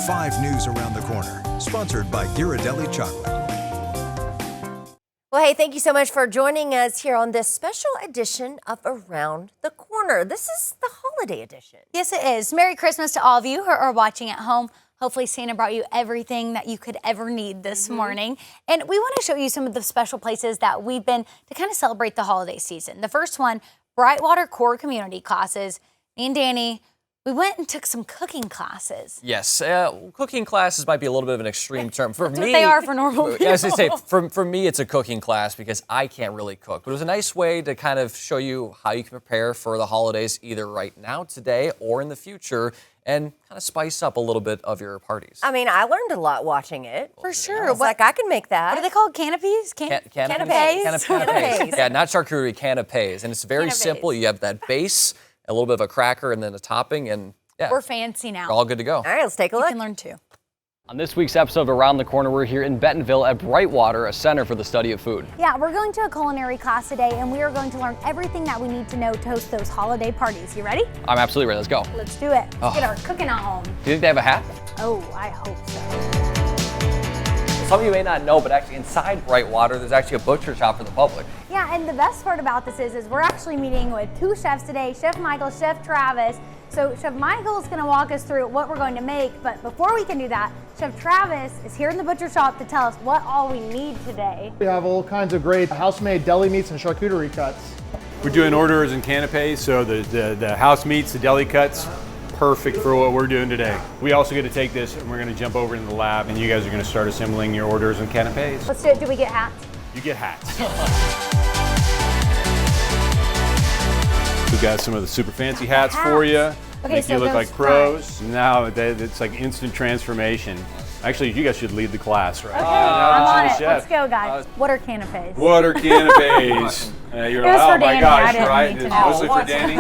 5 News Around the Corner, sponsored by Ghirardelli Chocolate. Well, hey, thank you so much for joining us here on this special edition of Around the Corner. This is the holiday edition. Yes, it is. Merry Christmas to all of you who are watching at home. Hopefully Santa brought you everything that you could ever need this morning. And we want to show you some of the special places that we've been to kind of celebrate the holiday season. The first one, Brightwater Core Community Classes. Me and Danny, we went and took some cooking classes. Yes, cooking classes might be a little bit of an extreme term. For That's me, what they are for normal people. As I say, for me, it's a cooking class because I can't really cook. But it was a nice way to kind of show you how you can prepare for the holidays, either right now, today, or in the future, and kind of spice up a little bit of your parties. I mean, I learned a lot watching it. For sure. It's like I can make that. What are they called? Canapes? Canapes. Canapes. Yeah, not charcuterie, canapes. And it's very simple. You have that base, a little bit of a cracker, and then a topping, and yeah. We're fancy now. We're all good to go. All right, let's take a look. You can learn too. On this week's episode of Around the Corner, we're here in Bentonville at Brightwater, a center for the study of food. Yeah, we're going to a culinary class today, and we are going to learn everything that we need to know to host those holiday parties. You ready? I'm absolutely ready. Let's go. Let's do it. Let's get our cooking on. Do you think they have a hat? Oh, I hope so. Some of you may not know, but actually inside Brightwater, there's actually a butcher shop for the public. Yeah, and the best part about this is we're actually meeting with 2 chefs today, Chef Michael, Chef Travis. So Chef Michael is going to walk us through what we're going to make, but before we can do that, Chef Travis is here in the butcher shop to tell us what all we need today. We have all kinds of great house-made deli meats and charcuterie cuts. We're doing orders and canapes, so the house meats, the deli cuts, perfect for what we're doing today. We also get to take this and we're going to jump over into the lab, and you guys are going to start assembling your orders and canapes. Let's do it. Do we get hats? You get hats. We've got some of the super fancy hats for you. Okay, Make so you look those like pros. Now it's like instant transformation. Actually, you guys should lead the class, right? Okay, I'm on it. Let's go, guys. What are canapes? What are canapes? You're It was like, for oh my Danny. gosh, I didn't right? need to It's know. mostly for Danny.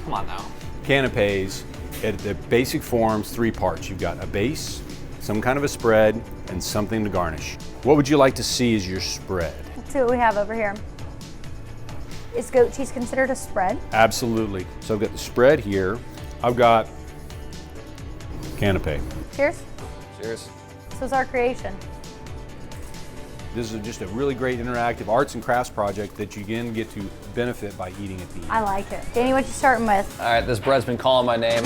Come on now. Canapes, at the basic forms, 3 parts. You've got a base, some kind of a spread, and something to garnish. What would you like to see as your spread? Let's see what we have over here. Is goat cheese considered a spread? Absolutely. So I've got the spread here. I've got canapé. Cheers. Cheers. This was our creation. This is just a really great interactive arts and crafts project that you again get to benefit by eating at the end. I like it. Danny, what you starting with? All right, this bread's been calling my name.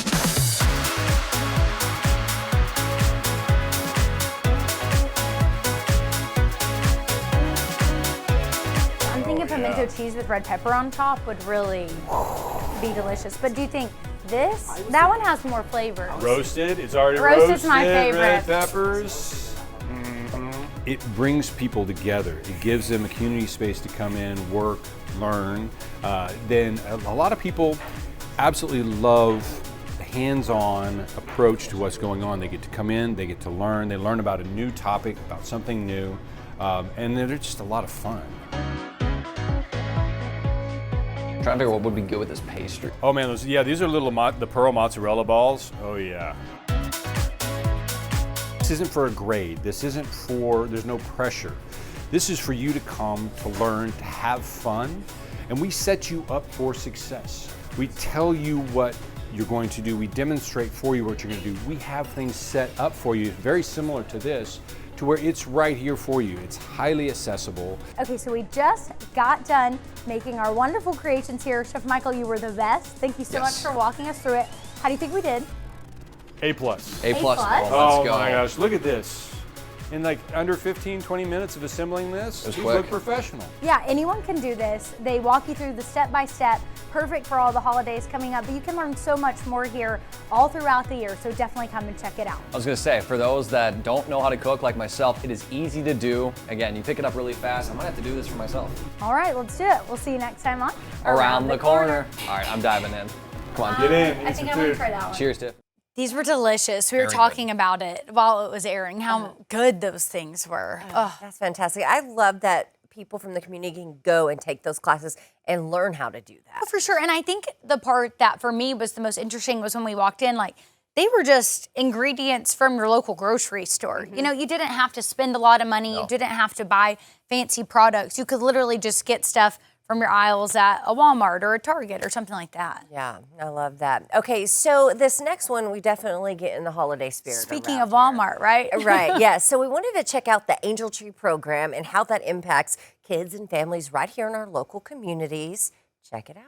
I'm thinking pimento cheese with red pepper on top would really be delicious. But do you think that one has more flavor? Roasted, it's already roasted. Roasted's my favorite. Red peppers. It brings people together. It gives them a community space to come in, work, learn. Then a lot of people absolutely love the hands-on approach to what's going on. They get to come in, they get to learn, they learn about a new topic, about something new, and they're just a lot of fun. Trying to figure out what would be good with this pastry. Oh man, these are the pearl mozzarella balls. Oh yeah. This isn't for a grade. This isn't for, there's no pressure. This is for you to come, to learn, to have fun, and we set you up for success. We tell you what you're going to do. We demonstrate for you what you're going to do. We have things set up for you, very similar to this, to where it's right here for you. It's highly accessible. Okay, so we just got done making our wonderful creations here. Chef Michael, you were the best. Thank you so much for walking us through it. How do you think we did? A+. A+. plus? Oh Let's go. my gosh, look at this. In like under 15, 20 minutes of assembling this, That's these quick. look professional. Yeah, anyone can do this. They walk you through the step-by-step, perfect for all the holidays coming up. But you can learn so much more here all throughout the year, so definitely come and check it out. I was gonna say, for those that don't know how to cook like myself, it is easy to do. Again, you pick it up really fast. I might have to do this for myself. All right, let's do it. We'll see you next time on Around the corner. All right, I'm diving in. Come on. Get in, I eat think some I'm gonna food. try that one. Cheers, Tiff. These were delicious. We were Very talking about it while it was airing, how good those things were. Oh. That's fantastic. I love that people from the community can go and take those classes and learn how to do that. For sure. And I think the part that for me was the most interesting was when we walked in, like, they were just ingredients from your local grocery store. You know, you didn't have to spend a lot of money. You didn't have to buy fancy products. You could literally just get stuff from your aisles at a Walmart or a Target or something like that. Yeah, I love that. Okay, so this next one, we definitely get in the holiday spirit. Speaking of Walmart, right? Right, yeah. So we wanted to check out the Angel Tree program and how that impacts kids and families right here in our local communities. Check it out.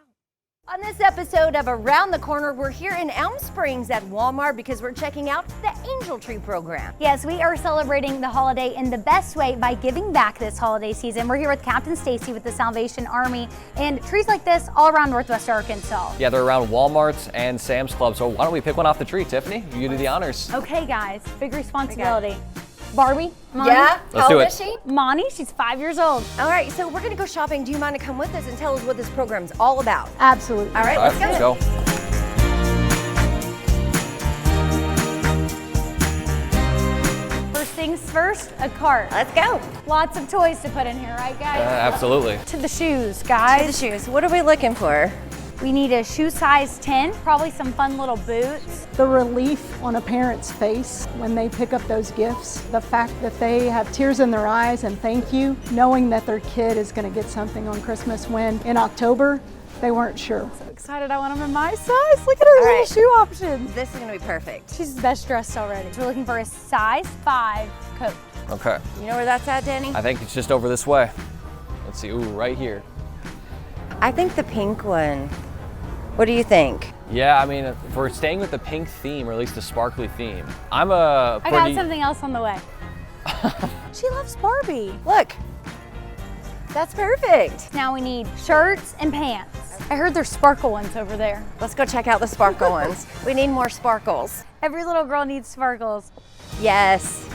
On this episode of Around the Corner, we're here in Elm Springs at Walmart because we're checking out the Angel Tree program. Yes, we are celebrating the holiday in the best way by giving back this holiday season. We're here with Captain Stacy with the Salvation Army, and trees like this all around Northwest Arkansas. Yeah, they're around Walmarts and Sam's Club. So why don't we pick one off the tree, Tiffany? You do the honors. Okay, guys, big responsibility. Barbie, Monty? Yeah? Let's How do old it. is she? Monty, she's 5 years old. All right, so we're going to go shopping. Do you mind to come with us and tell us what this program's all about? Absolutely. All right, All right, let's go. First things first, a cart. Let's go. Lots of toys to put in here, right, guys? Absolutely. To the shoes, guys. The shoes. What are we looking for? We need a shoe size 10, probably some fun little boots. The relief on a parent's face when they pick up those gifts, the fact that they have tears in their eyes and thank you, knowing that their kid is going to get something on Christmas when in October they weren't sure. So excited, I want them in my size. Look at her All little right. shoe options. This is going to be perfect. She's best dressed already. So we're looking for a size 5 coat. Okay. You know where that's at, Danny? I think it's just over this way. Let's see. Ooh, right here. I think the pink one. What do you think? Yeah, I mean, if we're staying with the pink theme, or at least the sparkly theme, I'm a I got something else on the way. She loves Barbie. Look, that's perfect. Now we need shirts and pants. I heard there's sparkle ones over there. Let's go check out the sparkle ones. We need more sparkles. Every little girl needs sparkles. Yes.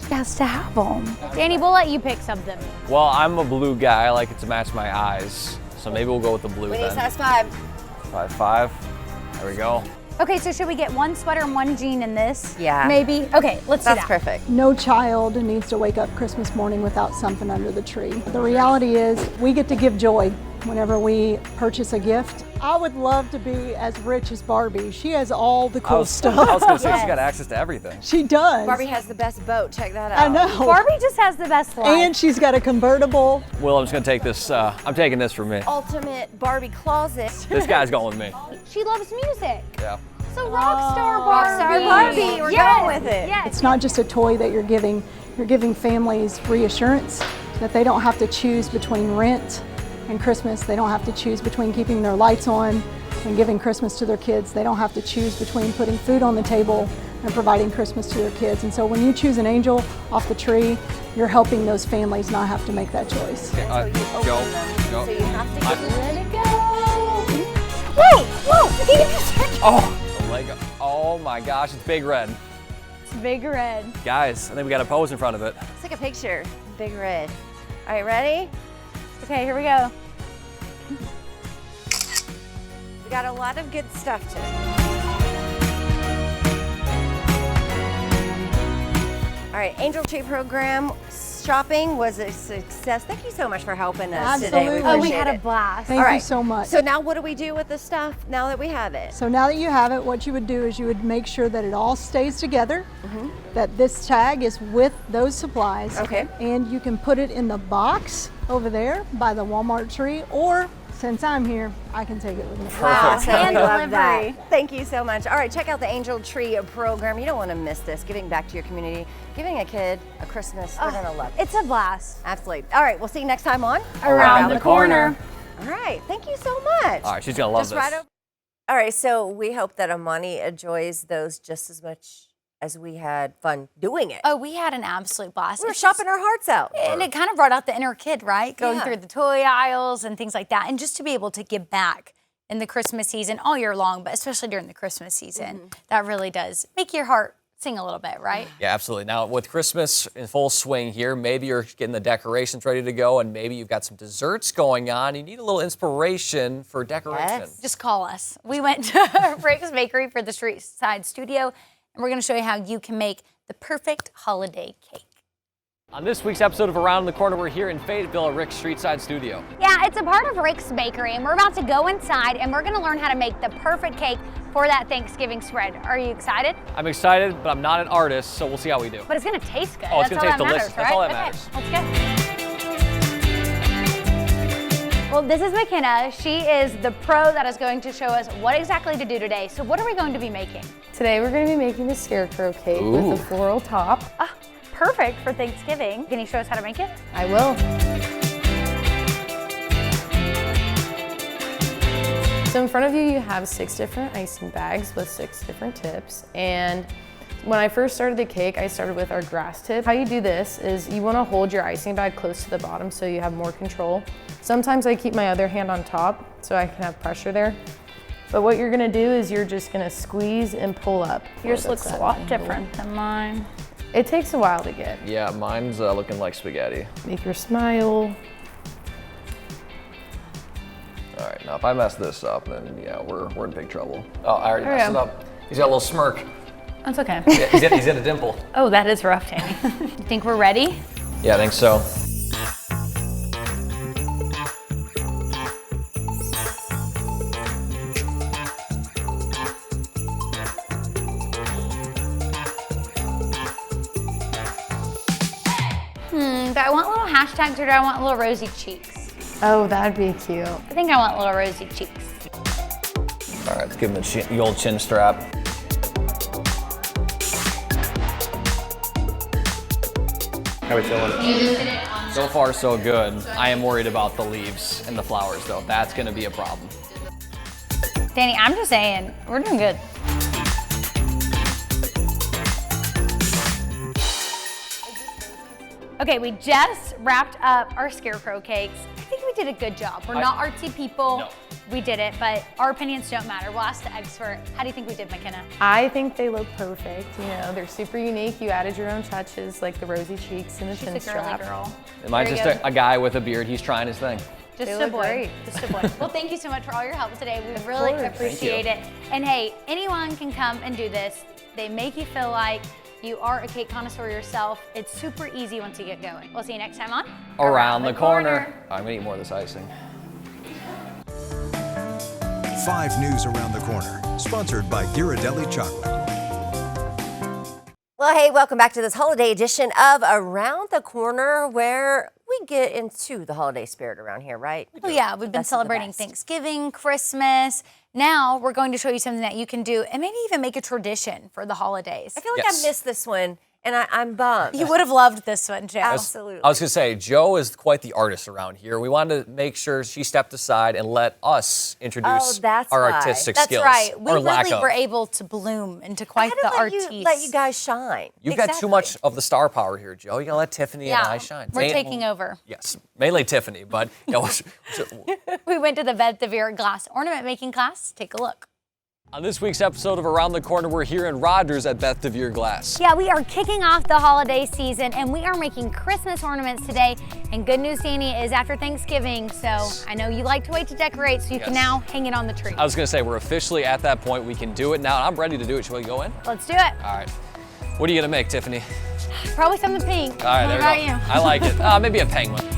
She has to have them. Danny, we'll let you pick something. Well, I'm a blue guy. I like it to match my eyes. So maybe we'll go with the blue We need then. size 5. 5'5". There we go. Okay, so should we get one sweater and one jean in this? Yeah. Maybe? Okay, let's do That's that. perfect. No child needs to wake up Christmas morning without something under the tree. The reality is we get to give joy whenever we purchase a gift. I would love to be as rich as Barbie. She has all the cool stuff. I was gonna say Yes. she's got access to everything. She does. Barbie has the best boat. Check that out. I know. Barbie just has the best life. And she's got a convertible. Will, I'm just gonna take this. I'm taking this for me. Ultimate Barbie closet. This guy's going with me. She loves music. Yeah. So Rockstar Barbie. Rockstar Barbie. We're Yes. going with it. Yes. It's not just a toy that you're giving families reassurance that they don't have to choose between rent and Christmas. They don't have to choose between keeping their lights on and giving Christmas to their kids. They don't have to choose between putting food on the table and providing Christmas to their kids. And so when you choose an angel off the tree, you're helping those families not have to make that choice. So you open them. Go. So you have to Let it go. Whoa, whoa. He just Oh, the Lego. Oh my gosh, it's Big Red. It's Big Red. Guys, I think we got a pose in front of it. Let's take a picture. Big red. All right, ready? Okay, here we go. We got a lot of good stuff today. All right, Angel Tree program shopping was a success. Thank you so much for helping us today. Absolutely. We Oh, we appreciate had a it. blast. Thank All you right. so much. So now what do we do with the stuff now that we have it? So now that you have it, what you would do is you would make sure that it all stays together, that this tag is with those supplies. Okay. And you can put it in the box over there by the Walmart tree, or since I'm here, I can take it with me. Wow, Perfect. thank Hand you. Love delivery. that. Thank you so much. All right, check out the Angel Tree program. You don't want to miss this. Giving back to your community, giving a kid a Christmas. We're going to love it. It's a blast. Absolutely. All right, we'll see you next time on Around the Corner. All right, thank you so much. All right, she's gonna love Just this. right over. All right, so we hope that Amani enjoys those just as much as we had fun doing it. Oh, we had an absolute blast. We were It's just- shopping our hearts out. And it kind of brought out the inner kid, right? Going Yeah. through the toy aisles and things like that. And just to be able to give back in the Christmas season all year long, but especially during the Christmas season, that really does make your heart sing a little bit, right? Yeah, absolutely. Now, with Christmas in full swing here, maybe you're getting the decorations ready to go, and maybe you've got some desserts going on. You need a little inspiration for decoration. Yes. Just call us. We went to Rick's Bakery for the Street Side Studio, and we're going to show you how you can make the perfect holiday cake. On this week's episode of Around the Corner, we're here in Fayetteville at Rick's Street Side Studio. Yeah, it's a part of Rick's Bakery, and we're about to go inside and we're gonna learn how to make the perfect cake for that Thanksgiving spread. Are you excited? I'm excited, but I'm not an artist, so we'll see how we do. But it's gonna taste good. Oh, it's That's gonna all taste that delicious. matters, That's all right? that matters. Okay, let's go. Well, this is McKenna. She is the pro that is going to show us what exactly to do today. So what are we going to be making? Today we're going to be making the scarecrow cake with a floral top. Perfect for Thanksgiving. Can you show us how to make it? I will. So in front of you, you have 6 different icing bags with 6 different tips. And when I first started the cake, I started with our grass tip. How you do this is you want to hold your icing bag close to the bottom so you have more control. Sometimes I keep my other hand on top so I can have pressure there. But what you're gonna do is you're just gonna squeeze and pull up. Yours looks a lot different than mine. It takes a while to get. Yeah, mine's looking like spaghetti. Make her smile. All right, now if I mess this up, then yeah, we're in big trouble. Oh, I already messed it up. He's got a little smirk. That's okay. Yeah, he's in a dimple. Oh, that is rough, Danny. You think we're ready? Yeah, I think so. Do I want little hashtags or do I want little rosy cheeks? Oh, that'd be cute. I think I want little rosy cheeks. All right, let's give him the old chin strap. How we feeling? So far, so good. I am worried about the leaves and the flowers, though. That's gonna be a problem. Danny, I'm just saying, we're doing good. Okay, we just wrapped up our scarecrow cakes. I think we did a good job. We're not artsy people. No. We did it, but our opinions don't matter. We'll ask the expert. How do you think we did, McKenna? I think they look perfect. You know, they're super unique. You added your own touches, like the rosy cheeks and the chin She's a girly strap. girl. Am I just a guy with a beard? He's trying his thing. Just They a look boy. great. Just a boy. Well, thank you so much for all your help today. We really course. appreciate it. And hey, anyone can come and do this. They make you feel like you are a cake connoisseur yourself. It's super easy once you get going. We'll see you next time on Around the corner. I'm gonna eat more of this icing. 5 News Around the Corner, sponsored by Ghirardelli Chocolate. Well, hey, welcome back to this holiday edition of Around the Corner, where we get into the holiday spirit around here, right? Oh yeah, we've been Best of the celebrating best. Thanksgiving, Christmas. Now we're going to show you something that you can do and maybe even make a tradition for the holidays. I feel like Yes. I missed this one, and I'm bummed. You would have loved this one, Joe. Absolutely. I was gonna say, Joe is quite the artist around here. We wanted to make sure she stepped aside and let us introduce that's our why. artistic That's skills. right. We or lack really of. were able to bloom into I quite had to the let artiste. you guys shine. You've got too much of the star power here, Joe. You gotta let Tiffany and I shine. We're taking over. Yes, mainly Tiffany, but you know, We went to the DeVerre Glass ornament making class. Take a look. On this week's episode of Around the Corner, we're here in Rogers at DeVerre Glass. Yeah, we are kicking off the holiday season and we are making Christmas ornaments today. And good news, Danny, is after Thanksgiving, so I know you like to wait to decorate, so you can Yes. now hang it on the tree. I was gonna say, we're officially at that point. We can do it now. I'm ready to do it. Shall we go in? Let's do it. All right. What are you gonna make, Tiffany? Probably something pink. All right, What there about we go. you? I like it. Maybe a penguin.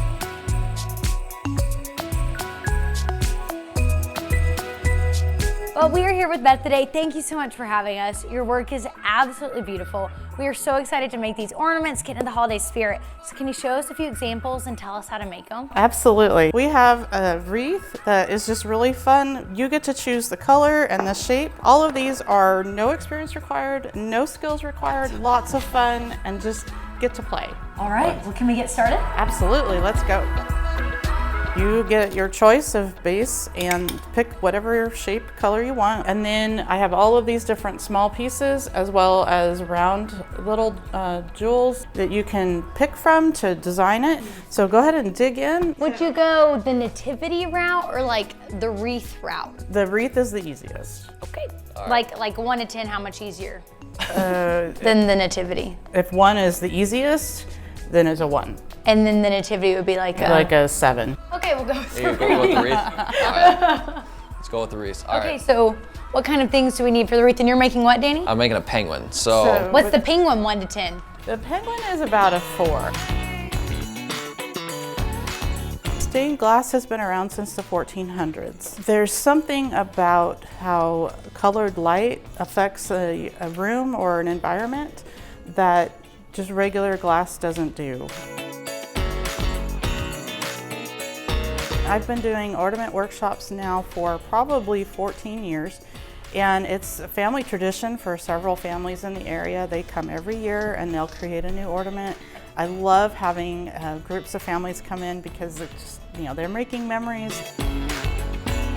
Well, we are here with Beth today. Thank you so much for having us. Your work is absolutely beautiful. We are so excited to make these ornaments, get into the holiday spirit. So can you show us a few examples and tell us how to make them? Absolutely. We have a wreath that is just really fun. You get to choose the color and the shape. All of these are no experience required, no skills required, lots of fun, and just get to play. All right, well, can we get started? Absolutely, let's go. You get your choice of base and pick whatever shape, color you want. And then I have all of these different small pieces as well as round little jewels that you can pick from to design it. So go ahead and dig in. Would you go the nativity route or like the wreath route? The wreath is the easiest. Okay. Like 1 to 10, how much easier than the nativity? If 1 is the easiest, then it's a 1. And then the nativity would be like a 7. Okay, we'll go. Here, go with the wreath. All right. Let's go with the wreath. All Okay, right. so what kind of things do we need for the wreath? And you're making what, Danny? I'm making a penguin. So What's the penguin 1 to 10? The penguin is about a 4. Stained glass has been around since the 1400s. There's something about how colored light affects a room or an environment that just regular glass doesn't do. I've been doing ornament workshops now for probably 14 years. And it's a family tradition for several families in the area. They come every year and they'll create a new ornament. I love having groups of families come in because it's just, you know, they're making memories.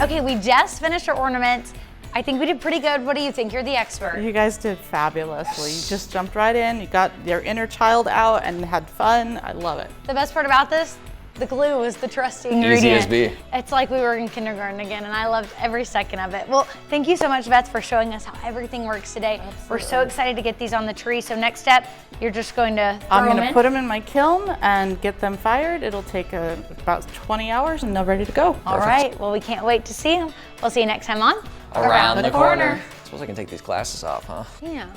Okay, we just finished our ornaments. I think we did pretty good. What do you think? You're the expert. You guys did fabulously. You just jumped right in. You got your inner child out and had fun. I love it. The best part about this, the glue was the trusty ingredient. Easy as be. It's like we were in kindergarten again, and I loved every second of it. Well, thank you so much, Beth, for showing us how everything works today. Absolutely. We're so excited to get these on the tree. So next step, you're just going to I'm going to put them in my kiln and get them fired. It'll take about 20 hours and they're ready to go. All right. Well, we can't wait to see them. We'll see you next time on Around the Corner. I suppose I can take these glasses off, huh? Yeah.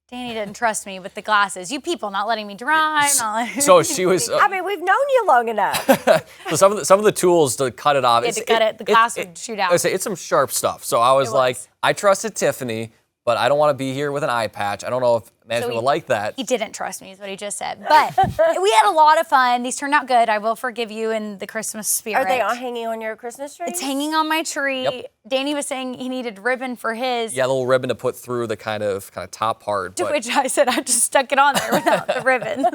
Danny didn't trust me with the glasses. You people not letting me drive. So she was. I mean, we've known you long enough. So some of the tools to cut it off. Yeah, to cut it, the glass would shoot out. I say it's some sharp stuff. So I was like, I trusted Tiffany, but I don't want to be here with an eye patch. I don't know if management would like that. He didn't trust me, is what he just said. But we had a lot of fun. These turned out good. I will forgive you in the Christmas spirit. Are they all hanging on your Christmas tree? It's hanging on my tree. Yep. Danny was saying he needed ribbon for his. Yeah, a little ribbon to put through the kind of top part. To which I said I just stuck it on there without the ribbon.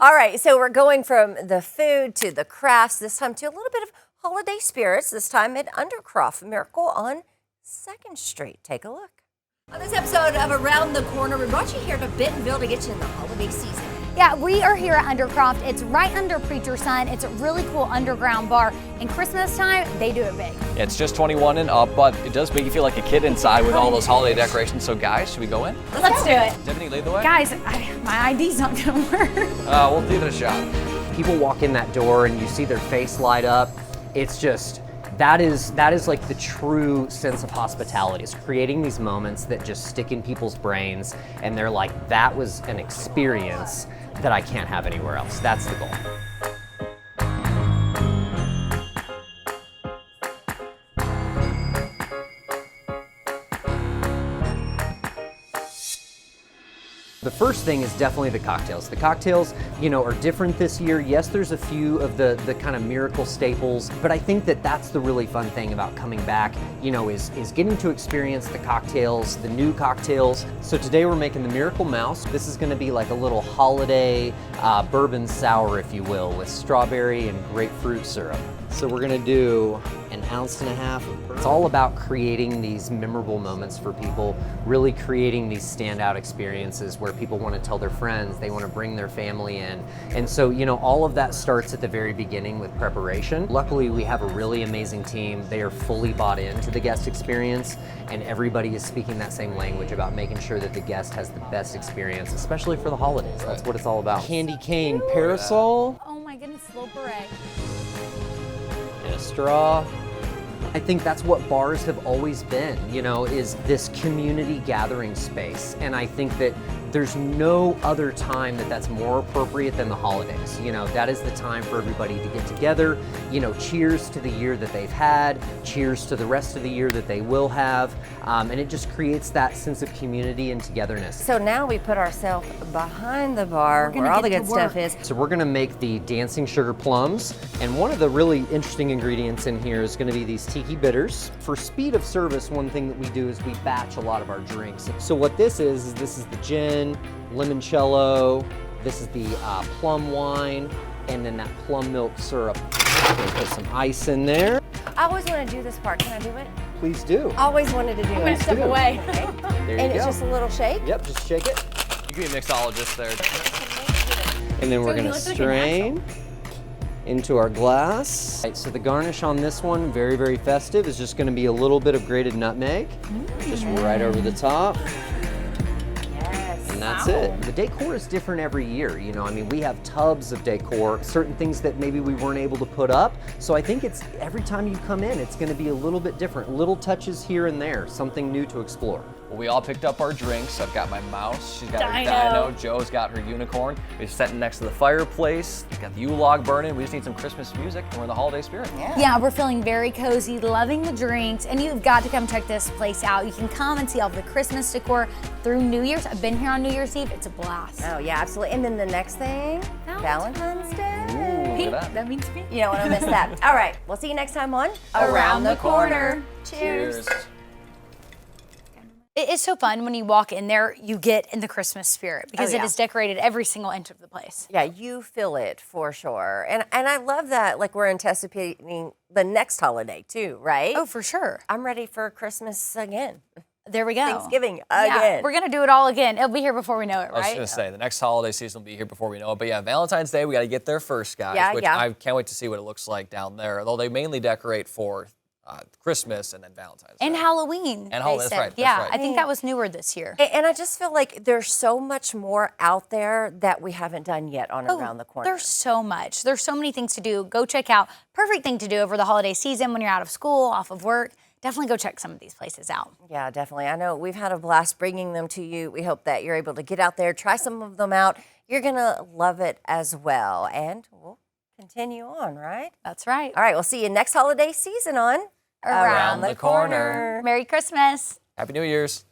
All right, so we're going from the food to the crafts, this time to a little bit of holiday spirits, this time at Undercroft Miracle on 2nd Street. Take a look. On this episode of Around the Corner, we brought you here to Bentonville to get you in the holiday season. Yeah, we are here at Undercroft. It's right under Preacher's Son. It's a really cool underground bar. And Christmas time, they do it big. Yeah, it's just 21 and up, but it does make you feel like a kid inside with all those holiday decorations. So guys, should we go in? Let's do it. Tiffany, lead the way. Guys, my ID's not gonna work. We'll give it a shot. People walk in that door and you see their face light up. It's just, that is like the true sense of hospitality. It's creating these moments that just stick in people's brains and they're like, that was an experience that I can't have anywhere else. That's the goal. The first thing is definitely the cocktails. The cocktails, you know, are different this year. Yes, there's a few of the kind of Miracle staples, but I think that that's the really fun thing about coming back, you know, is getting to experience the cocktails, the new cocktails. So today we're making the Miracle Mouse. This is gonna be like a little holiday bourbon sour, if you will, with strawberry and grapefruit syrup. So we're gonna do 1.5 ounces of bourbon. It's all about creating these memorable moments for people, really creating these standout experiences where people want to tell their friends, they want to bring their family in. And so, you know, all of that starts at the very beginning with preparation. Luckily, we have a really amazing team. They are fully bought into the guest experience, and everybody is speaking that same language about making sure that the guest has the best experience, especially for the holidays. That's what it's all about. Candy cane parasol. Oh my goodness, little beret. And a straw. I think that's what bars have always been, you know, is this community gathering space. And I think that there's no other time that that's more appropriate than the holidays. You know, that is the time for everybody to get together. You know, cheers to the year that they've had, cheers to the rest of the year that they will have. And it just creates that sense of community and togetherness. So now we put ourselves behind the bar where all the good stuff is. So we're gonna make the dancing sugar plums. And one of the really interesting ingredients in here is gonna be these tiki bitters. For speed of service, one thing that we do is we batch a lot of our drinks. So what this is this is the gin, limoncello, this is the plum wine, and then that plum milk syrup. I'm gonna put some ice in there. I always want to do this part. Can I do it? Please do. Always wanted to do it. I'm gonna step away. Okay. There And you it's go. just a little shake? Yep, just shake it. You can be a mixologist there. And then we're gonna strain into our glass. Right, so the garnish on this one, very, very festive, is just gonna be a little bit of grated nutmeg, just right over the top. And that's it. The decor is different every year. You know, I mean, we have tubs of decor, certain things that maybe we weren't able to put up. So I think it's every time you come in, it's gonna be a little bit different. Little touches here and there, something new to explore. Well, we all picked up our drinks. I've got my mouse. She's got her Dino. dino. Joe's got her unicorn. We're sitting next to the fireplace. We've got the Yule log burning. We just need some Christmas music, and we're in the holiday spirit. Yeah, we're feeling very cozy, loving the drinks, and you've got to come check this place out. You can come and see all the Christmas decor through New Year's. I've been here on New Year's Eve. It's a blast. Oh, yeah, absolutely. And then the next thing, Valentine's Day. Ooh, Pink, that means pink. You don't want to miss that. All right, we'll see you next time on Around the Corner. Cheers. It is so fun when you walk in there, you get in the Christmas spirit because Oh, yeah. it is decorated every single inch of the place. Yeah, you feel it for sure. And I love that, like, we're anticipating the next holiday too, right? Oh, for sure. I'm ready for Christmas again. There we go. Thanksgiving Yeah, again. we're going to do it all again. It'll be here before we know it, I was right? going to say, the next holiday season will be here before we know it. But yeah, Valentine's Day, we got to get there first, guys. Yeah, which yeah. I can't wait to see what it looks like down there. Although they mainly decorate for Christmas and then Valentine's Day. And Halloween. And Halloween, they that's said. right, that's Yeah, right. I think that was newer this year. And I just feel like there's so much more out there that we haven't done yet on Around the Corner. There's so much. There's so many things to do. Go check out. Perfect thing to do over the holiday season when you're out of school, off of work. Definitely go check some of these places out. Yeah, definitely. I know we've had a blast bringing them to you. We hope that you're able to get out there, try some of them out. You're going to love it as well. And we'll continue on, right? That's right. All right, we'll see you next holiday season on Around the Corner. Merry Christmas. Happy New Year's.